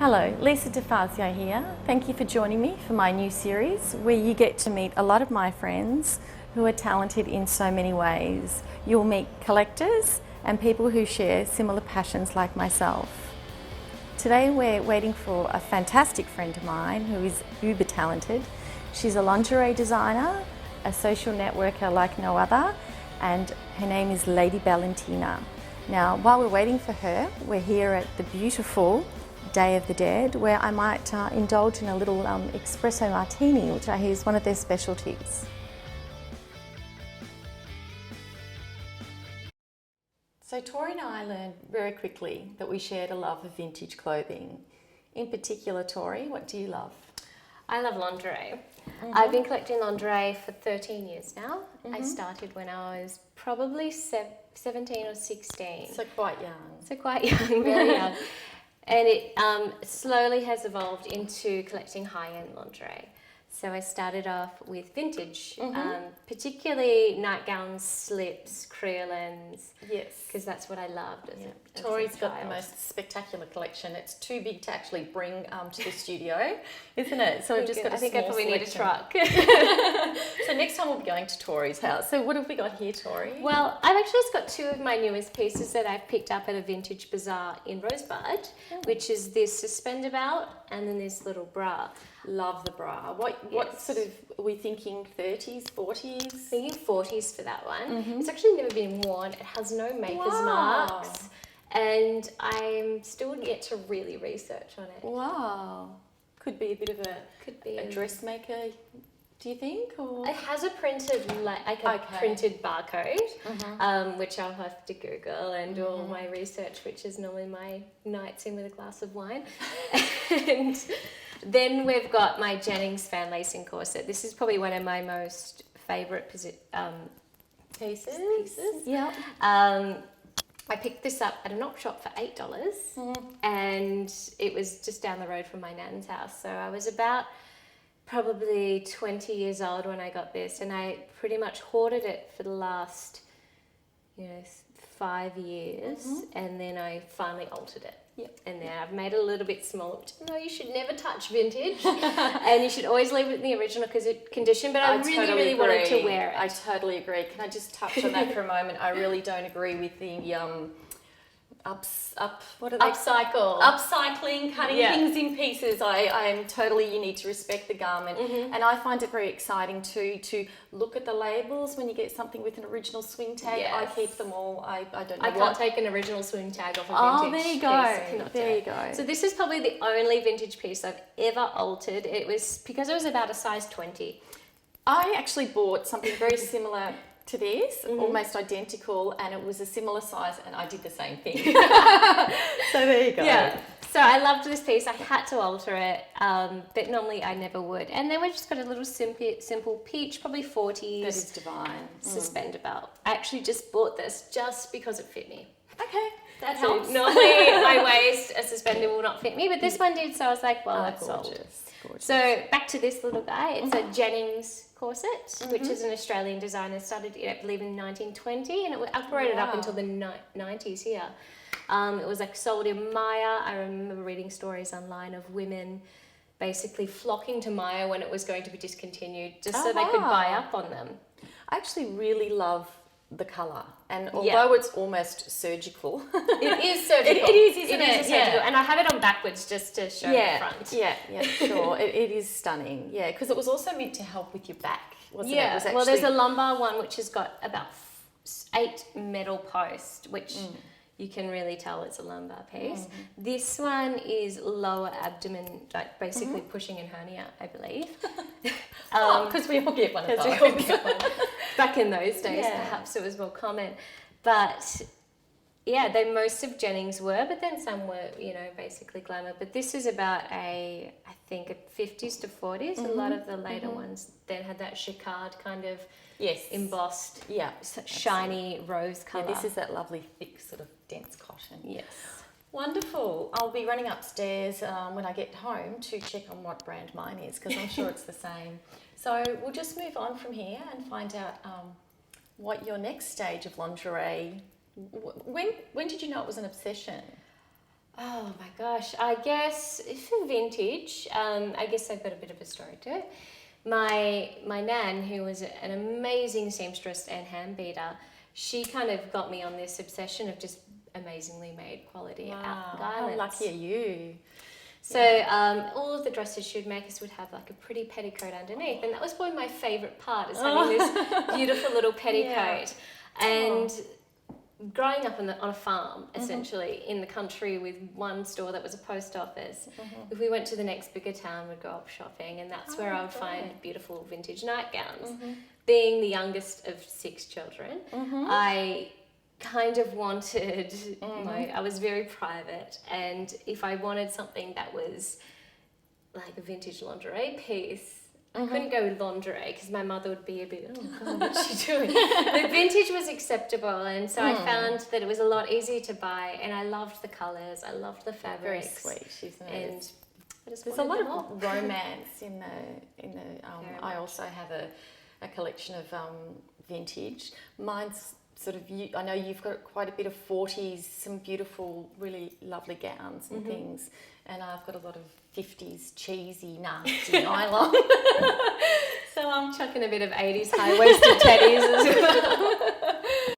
Hello, Lisa Defazio here. Thank you for joining me for my new series where you get to meet a lot of my friends who are talented in so many ways. You'll meet collectors and people who share similar passions like myself. Today we're waiting for a fantastic friend of mine who is uber talented. She's a lingerie designer, a social networker like no other, and her name is Lady Bellentina. Now, while we're waiting for her, we're here at the beautiful Day of the Dead, where I might indulge in a little espresso martini, which I hear is one of their specialties. So Tori and I learned very quickly that we shared a love of vintage clothing. In particular, Tori, what do you love? I love lingerie. I've been collecting lingerie for 13 years now. I started when I was probably 17 or 16. So quite young. So quite young, very young. And it slowly has evolved into collecting high-end lingerie. So I started off with vintage, particularly nightgowns, slips, creolines. Yes. Because that's what I loved as a Tori's got child. the most spectacular collection. It's too big to actually bring to the studio, isn't it? So we've just got a I think small I probably need a selection. truck. So next time we'll be going to Tori's house. So what have we got here, Tori? Well, I've actually just got two of my newest pieces that I've picked up at a vintage bazaar in Rosebud, which is this suspender belt and then this little bra. Love the bra. What sort of, are we thinking 30s, 40s? Thinking 40s for that one. It's actually never been worn. It has no maker's marks. And I'm still yet to really research on it. Wow. Could be a bit of a dressmaker, do you think? Or? It has a printed printed barcode, which I'll have to Google and do all my research, which is normally my nights in with a glass of wine. And then we've got my Jennings fan lacing corset. This is probably one of my most favourite pieces. Yeah. I picked this up at an op shop for $8 and it was just down the road from my nan's house. So I was about probably 20 years old when I got this, and I pretty much hoarded it for the last 5 years, and then I finally altered it. Yep. And then I've made it a little bit smaller. No, you should never touch vintage, and you should always leave it in the original condition. But I really wanted to wear it. I totally agree. Can I just touch on that for a moment? I really don't agree with the upcycling, cutting things in pieces. I am totally, you need to respect the garment. And I find it very exciting too to look at the labels when you get something with an original swing tag. Yes. I keep them all. I don't know. I can't take an original swing tag off a vintage there you piece. go. I cannot There do you it. go. So this is probably the only vintage piece I've ever altered. It was because it was about a size 20. I actually bought something very similar to this, almost identical, and it was a similar size, and I did the same thing. So there you go. Yeah. So I loved this piece. I had to alter it, but normally I never would. And then we just got a little simple peach, probably 40s. That is divine. Suspender belt. I actually just bought this just because it fit me. Okay, that So helps. normally my waist, a suspender will not fit me, but this one did, so I was like, well, that's sold. Gorgeous. So back to this little guy. It's a Jennings corset, which is an Australian designer. Started, I believe, in 1920, and it operated up until the 90s here. It was like sold in Maya. I remember reading stories online of women basically flocking to Maya when it was going to be discontinued, just so they could buy up on them. I actually really love the colour, and although it's almost surgical, It is surgical. It is, isn't it? It is surgical, and I have it on backwards just to show the front. Yeah, sure. It is stunning. Yeah, because it was also meant to help with your back, wasn't it? It was Well, there's a lumbar one which has got about 8 metal posts, which you can really tell it's a lumbar piece. This one is lower abdomen, like basically pushing in hernia, I believe. because we all get one of those. Back in those days, perhaps it was more common. But yeah, most of Jennings were, but then some were, basically glamour. But this is about I think, a 50s to 40s. A lot of the later ones then had that jacquard kind of embossed, shiny rose colour. Yeah, this is that lovely, thick, sort of dense cotton. Yes. Wonderful. I'll be running upstairs when I get home to check on what brand mine is, because I'm sure it's the same. So we'll just move on from here and find out what your next stage of lingerie. When did you know it was an obsession? Oh my gosh, I guess for vintage, I guess I've got a bit of a story to it. My nan, who was an amazing seamstress and hand beater, she kind of got me on this obsession of just amazingly made quality garments. How lucky are you? So all of the dresses she would make us would have like a pretty petticoat underneath, and that was probably my favourite part, is having this beautiful little petticoat. And growing up on a farm, essentially, in the country with one store that was a post office, if we went to the next bigger town, we'd go up shopping, and that's where I would find beautiful vintage nightgowns. Being the youngest of 6 children, I kind of wanted, I was very private, and if I wanted something that was like a vintage lingerie piece, I couldn't go with lingerie because my mother would be a bit, oh God, what's she doing? But vintage was acceptable, and so I found that it was a lot easier to buy, and I loved the colours, I loved the fabrics. Very sweet, isn't And it? I just There's a wanted lot them of all. romance in the I also have a collection of vintage. Mine's sort of, I know you've got quite a bit of 40s, some beautiful, really lovely gowns and things, and I've got a lot of 50s cheesy, nasty nylon. So I'm chucking a bit of 80s high-waisted teddies as well.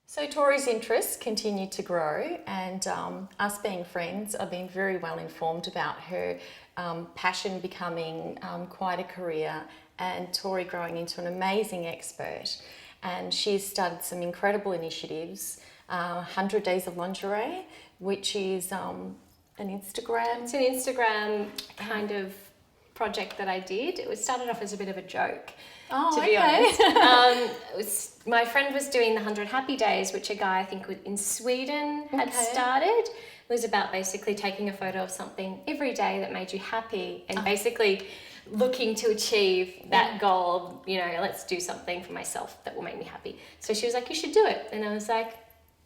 So Tori's interests continue to grow, and us being friends, I've been very well informed about her passion becoming quite a career, and Tori growing into an amazing expert. And she's started some incredible initiatives, 100 Days of Lingerie, which is an Instagram. It's an Instagram kind of project that I did. It was started off as a bit of a joke, to be honest. My friend was doing the 100 Happy Days, which a guy I think in Sweden had started. It was about basically taking a photo of something every day that made you happy, and basically looking to achieve that goal. You know, let's do something for myself that will make me happy. So she was like, you should do it. And I was like,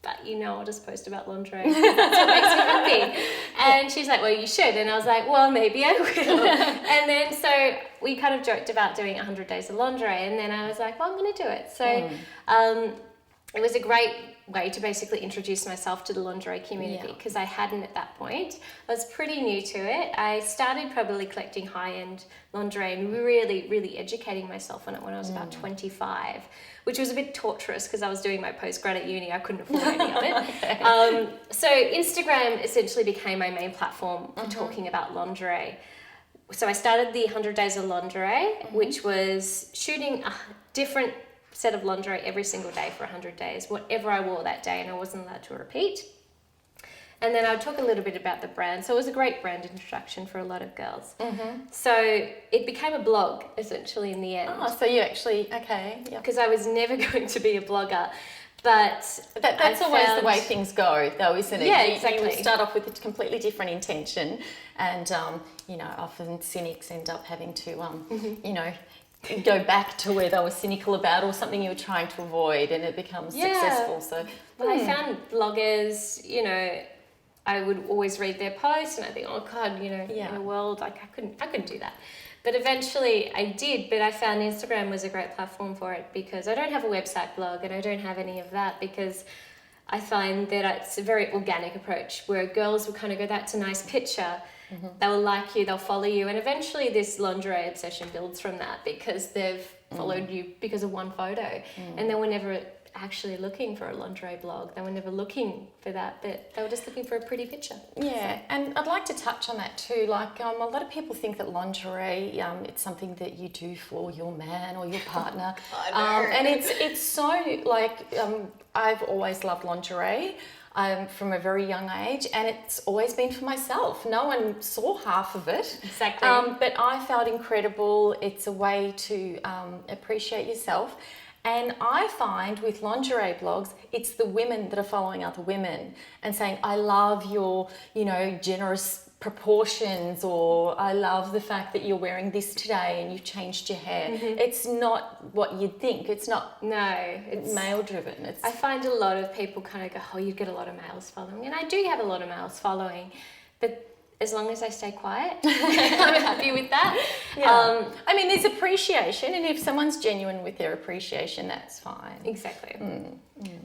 but I'll just post about lingerie. That's what makes me happy. And she's like, well, you should. And I was like, well, maybe I will. And then so we kind of joked about doing 100 Days of Lingerie. And then I was like, well, I'm going to do it. So it was a great way to basically introduce myself to the lingerie community, because I hadn't at that point. I was pretty new to it. I started probably collecting high-end lingerie and really, really educating myself on it when I was about 25, which was a bit torturous because I was doing my postgrad at uni. I couldn't afford any of it. So Instagram essentially became my main platform for talking about lingerie. So I started the 100 Days of Lingerie, which was shooting a different set of lingerie every single day for 100 days, whatever I wore that day, and I wasn't allowed to repeat. And then I would talk a little bit about the brand. So it was a great brand introduction for a lot of girls. So it became a blog, essentially, in the end. Oh, so you actually, Because I was never going to be a blogger. But that's always the way things go, though, isn't it? Yeah, You start off with a completely different intention, and, often cynics end up having to, go back to where they were cynical about, or something you were trying to avoid, and it becomes successful. So But I found bloggers, I would always read their posts, and I think, oh God, in a world like I couldn't do that. But eventually I did, but I found Instagram was a great platform for it, because I don't have a website blog and I don't have any of that, because I find that it's a very organic approach where girls will kind of go, that's a nice picture. They will like you, they'll follow you, and eventually this lingerie obsession builds from that, because they've followed you because of one photo, and they were never actually looking for a lingerie blog. They were never looking for that, but they were just looking for a pretty picture. Yeah, and I'd like to touch on that too. Like, a lot of people think that lingerie, it's something that you do for your man or your partner. And it's so, I've always loved lingerie. From a very young age, and it's always been for myself. No one saw half of it. Exactly. But I felt incredible. It's a way to appreciate yourself. And I find with lingerie blogs, it's the women that are following other women and saying, I love your, generous proportions, or I love the fact that you're wearing this today and you've changed your hair. It's not what you'd think. It's not it's male driven. I find a lot of people kind of go, oh, you get a lot of males following, and I do have a lot of males following, but as long as I stay quiet, I'm happy with that. Yeah. I mean, there's appreciation, and if someone's genuine with their appreciation, that's fine. Exactly.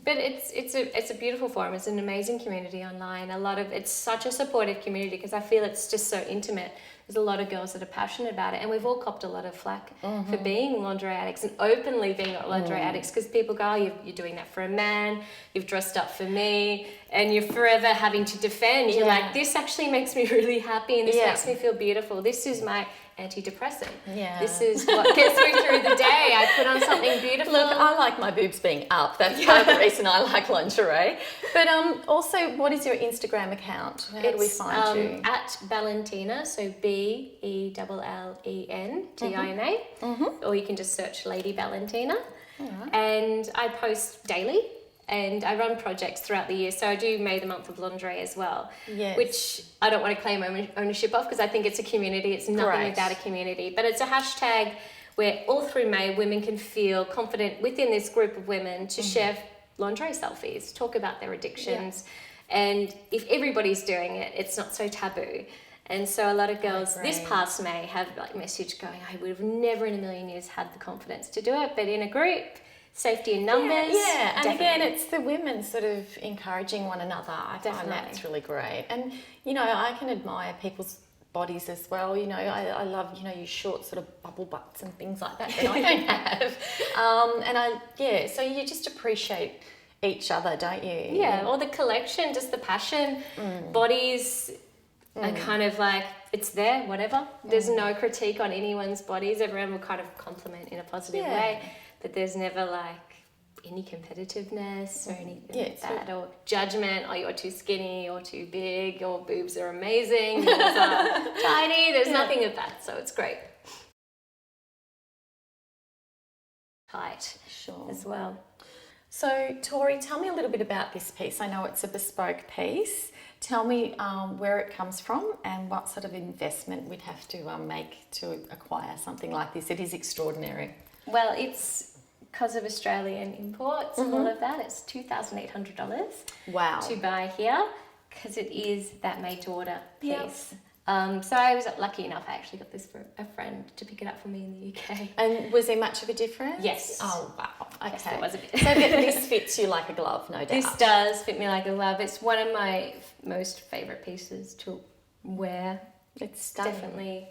But it's a beautiful forum. It's an amazing community online. It's such a supportive community because I feel it's just so intimate. There's a lot of girls that are passionate about it, and we've all copped a lot of flack for being lingerie addicts and openly being lingerie addicts, because people go, oh, you're doing that for a man, you've dressed up for me, and you're forever having to defend. You're like, this actually makes me really happy, and this makes me feel beautiful. This is my antidepressant. Yeah. This is what gets me through the day. I put on something beautiful. Look, I like my boobs being up. That's part of the reason I like lingerie. But also, what is your Instagram account? How do we find you? At Bellentina, so BELLENTINA, or you can just search Lady Bellentina. Right. And I post daily. And I run projects throughout the year. So I do May the Month of Lingerie as well, which I don't want to claim ownership of because I think it's a community. It's nothing without a community. But it's a hashtag where all through May, women can feel confident within this group of women to share lingerie selfies, talk about their addictions. And if everybody's doing it, it's not so taboo. And so a lot of girls this past May have messaged going, I would have never in a million years had the confidence to do it. But in a group, safety in numbers. Yeah, and again, it's the women sort of encouraging one another. I find that's really great. And, I can admire people's bodies as well. I love, your short sort of bubble butts and things like that I don't have. So you just appreciate each other, don't you? Yeah, or the collection, just the passion. Bodies are kind of like, it's there, whatever. There's no critique on anyone's bodies. Everyone will kind of compliment in a positive way. But there's never any competitiveness or anything like that, or judgment, oh, you're too skinny or too big, your boobs are amazing, yours are tiny. There's nothing of that, so it's great. Tight as well. So Tori, tell me a little bit about this piece. I know it's a bespoke piece. Tell me where it comes from and what sort of investment we'd have to make to acquire something like this. It is extraordinary. Well, it's because of Australian imports and all of that. It's $2,800 to buy here because it is that made-to-order piece. So I was lucky enough, I actually got this for a friend to pick it up for me in the UK. And was there much of a difference? Yes. Oh, wow. Okay. Yes, there was a bit. So this fits you like a glove, no doubt. This does fit me like a glove. It's one of my most favourite pieces to wear. It's definitely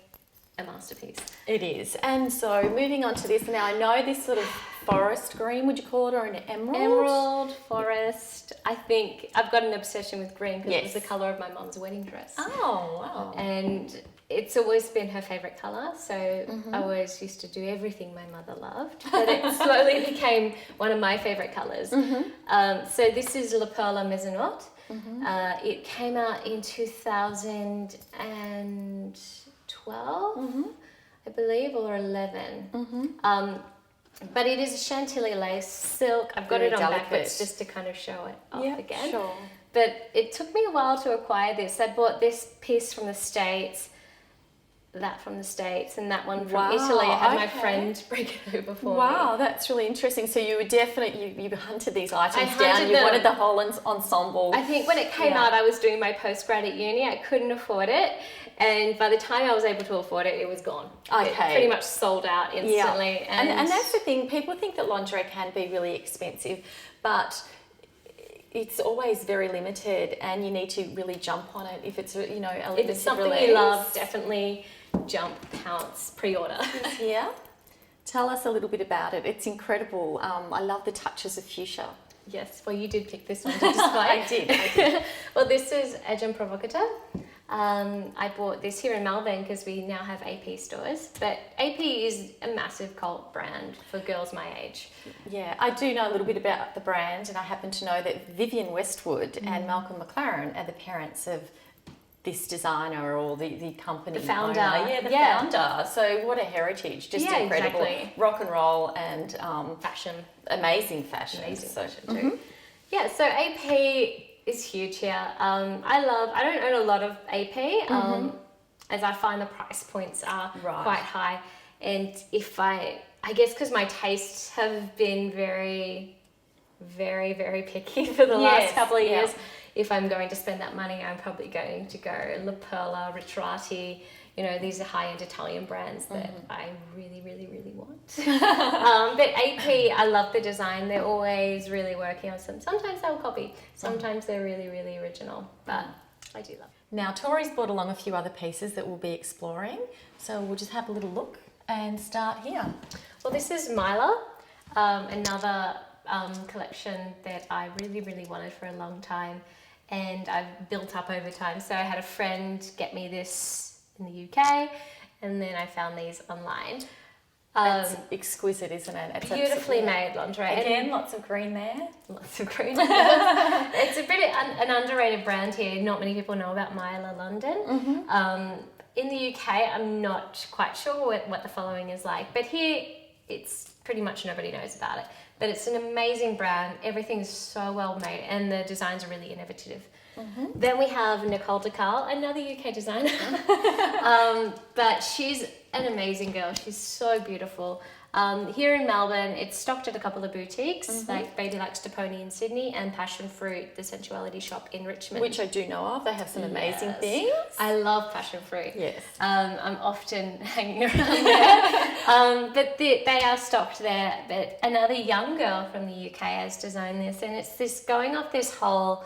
a masterpiece. It is. And so moving on to this now, I know this sort of forest green, would you call it, or an emerald? Emerald, forest. I think I've got an obsession with green because it was the colour of my mum's wedding dress. Oh, wow. And it's always been her favourite colour, so I always used to do everything my mother loved, but it slowly became one of my favourite colours. So this is La Perla Maisonette. It came out in 2012, I believe, or 11. But it is a Chantilly lace silk. I've got it on backwards just to kind of show it off again. Sure. But it took me a while to acquire this. I bought this piece from the States, that from the States, and that one from Italy. I had my friend break it over for me. Wow, that's really interesting. So you were definitely, you hunted these items down. You wanted the whole ensemble. I think when it came out, I was doing my postgrad at uni. I couldn't afford it. And by the time I was able to afford it, it was gone. Okay. It pretty much sold out instantly. Yeah. And that's the thing. People think that lingerie can be really expensive, but it's always very limited, and you need to really jump on it if it's a limited release. If it's something you love, definitely jump, pounce, pre-order. Yeah. Tell us a little bit about it. It's incredible. I love the touches of fuchsia. Yes, well, you did pick this one to display. I did. Well, this is Agent Provocateur. I bought this here in Melbourne because we now have AP stores, but AP is a massive cult brand for girls my age. Yeah, I do know a little bit about the brand, and I happen to know that Vivienne Westwood and Malcolm McLaren are the parents of this designer or the company. The founder. Owner. Yeah, the founder. So what a heritage. Just incredible. Exactly. Rock and roll and fashion. Amazing fashion. Amazing fashion too. Yeah, so AP is huge here. I don't own a lot of AP, as I find the price points are quite high. And I guess because my tastes have been very, very, very picky for the last couple of years, if I'm going to spend that money, I'm probably going to go La Perla, Ritratti. You know, these are high-end Italian brands that I really, really, really want. But AP, I love the design. They're always really working on some. Sometimes they'll copy. Sometimes they're really, really original. But I do love it. Now, Tori's brought along a few other pieces that we'll be exploring. So we'll just have a little look and start here. Well, this is Myla, another collection that I really, really wanted for a long time. And I've built up over time. So I had a friend get me this in the UK, and then I found these online. It's exquisite, isn't it? It's beautifully made lingerie. Again, lots of green there. Lots of green. It's a bit an underrated brand here. Not many people know about Myla London. In the UK, I'm not quite sure what the following is like, but here it's pretty much nobody knows about it. But it's an amazing brand. Everything is so well made, and the designs are really innovative. Then we have Nicole DeCarl, another UK designer. But she's an amazing girl. She's so beautiful. Here in Melbourne, it's stocked at a couple of boutiques, like Baby Likes to Pony in Sydney and Passion Fruit, the sensuality shop in Richmond. Which I do know of. They have some amazing things. I love Passion Fruit. Yes. I'm often hanging around there. But they are stocked there. But another young girl from the UK has designed this, and it's this going off this whole,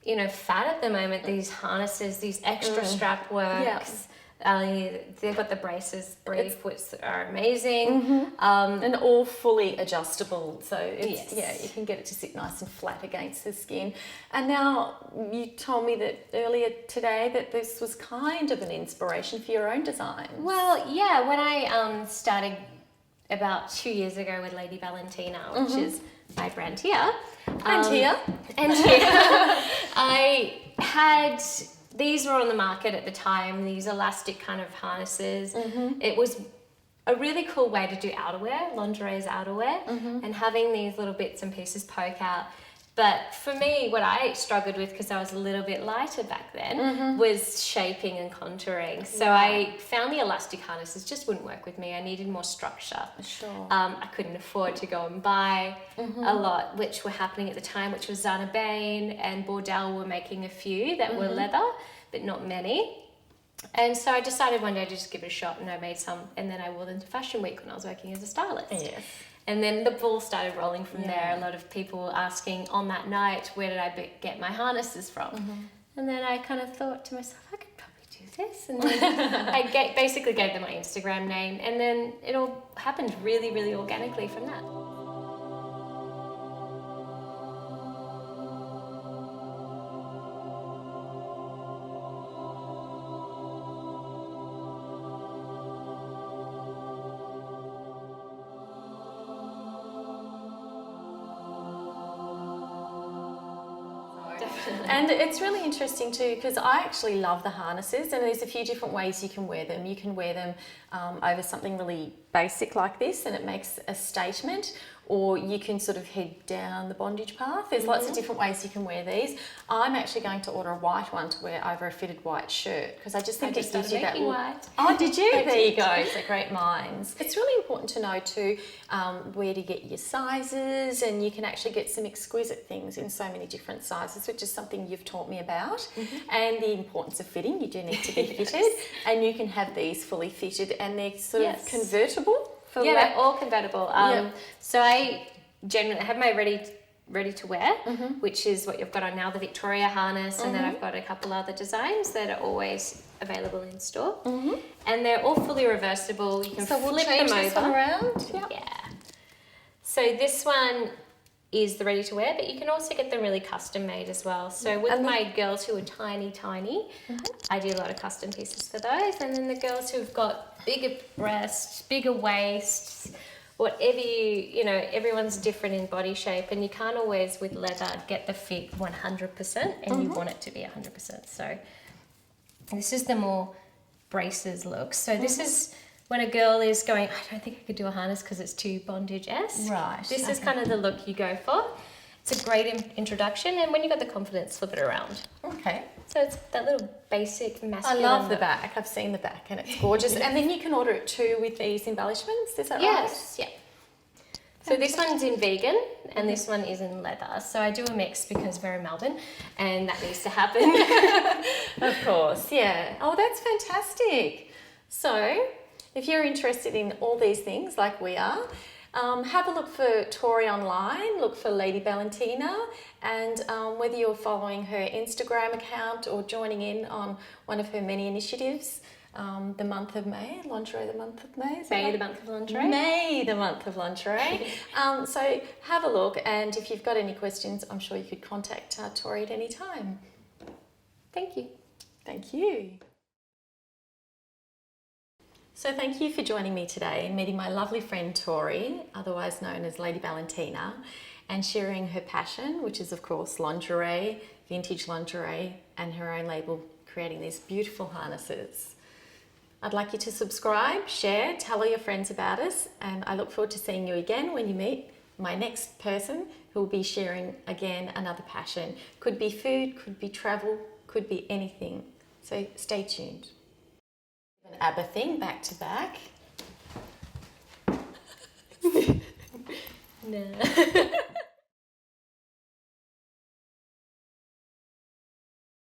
you know, fad at the moment, these harnesses, these extra strap works. They've got the braces brief, which are amazing. And all fully adjustable. So it's, Yes. you can get it to sit nice and flat against the skin. And now you told me that earlier today that this was kind of an inspiration for your own design. Well, yeah, when I started about 2 years ago with Lady Bellentina, which is my brand here. And here. I had, these were on the market at the time, these elastic kind of harnesses. It was a really cool way to do outerwear, lingerie's outerwear, and having these little bits and pieces poke out. But for me, what I struggled with, because I was a little bit lighter back then, was shaping and contouring. So I found the elastic harnesses just wouldn't work with me. I needed more structure. Sure. I couldn't afford to go and buy a lot, which were happening at the time, which was Zana Bain and Bordel were making a few that were leather, but not many. And so I decided one day to just give it a shot, and I made some, and then I wore them to Fashion Week when I was working as a stylist. Yes. And then the ball started rolling from there. A lot of people asking on that night, where did I get my harnesses from? And then I kind of thought to myself, I could probably do this. And then I basically gave them my Instagram name, and then it all happened really, really organically from that. And it's really interesting too, because I actually love the harnesses, and there's a few different ways you can wear them. You can wear them over something really basic like this, and it makes a statement, or you can sort of head down the bondage path. There's lots of different ways you can wear these. I'm actually going to order a white one to wear over a fitted white shirt, because I just think it gives you that look. White. Oh, did you? There you go. So great minds. It's really important to know too where to get your sizes, and you can actually get some exquisite things in so many different sizes, which is something you've taught me about. And the importance of fitting. You do need to be fitted, and you can have these fully fitted, and they're sort of convertible. They're all convertible. So I generally have my ready to wear, which is what you've got on now, the Victoria harness, and then I've got a couple other designs that are always available in store, and they're all fully reversible. You can flip them over. Around. Yeah. So this one is the ready to wear, but you can also get them really custom made as well. So with my girls who are tiny, I do a lot of custom pieces for those. And then the girls who've got bigger breasts, bigger waists, whatever you know, everyone's different in body shape, and you can't always with leather get the fit 100%, and you want it to be 100%. So this is the more braces look. So this is when a girl is going, I don't think I could do a harness because it's too bondage-esque. Right. This is kind of the look you go for. It's a great introduction, and when you've got the confidence, flip it around. Okay. So it's that little basic masculine I love the look. back. I've seen the back, and it's gorgeous. And then you can order it too with these embellishments. Is that right? Yes, yeah. So this one's in vegan and this one is in leather. So I do a mix because we're in Melbourne and that needs to happen. Of course, yeah. Oh, that's fantastic. So if you're interested in all these things like we are, have a look for Tori online, look for Lady Bellentina, and whether you're following her Instagram account or joining in on one of her many initiatives, the month of May, Lingerie the month of May. May the month of lingerie. May the month of lingerie. So have a look, and if you've got any questions, I'm sure you could contact Tori at any time. Thank you. Thank you. So thank you for joining me today and meeting my lovely friend Tori, otherwise known as Lady Bellentina, and sharing her passion, which is of course lingerie, vintage lingerie, and her own label, creating these beautiful harnesses. I'd like you to subscribe, share, tell all your friends about us, and I look forward to seeing you again when you meet my next person who will be sharing again another passion. Could be food, could be travel, could be anything. So stay tuned. An ABBA thing back to back. No.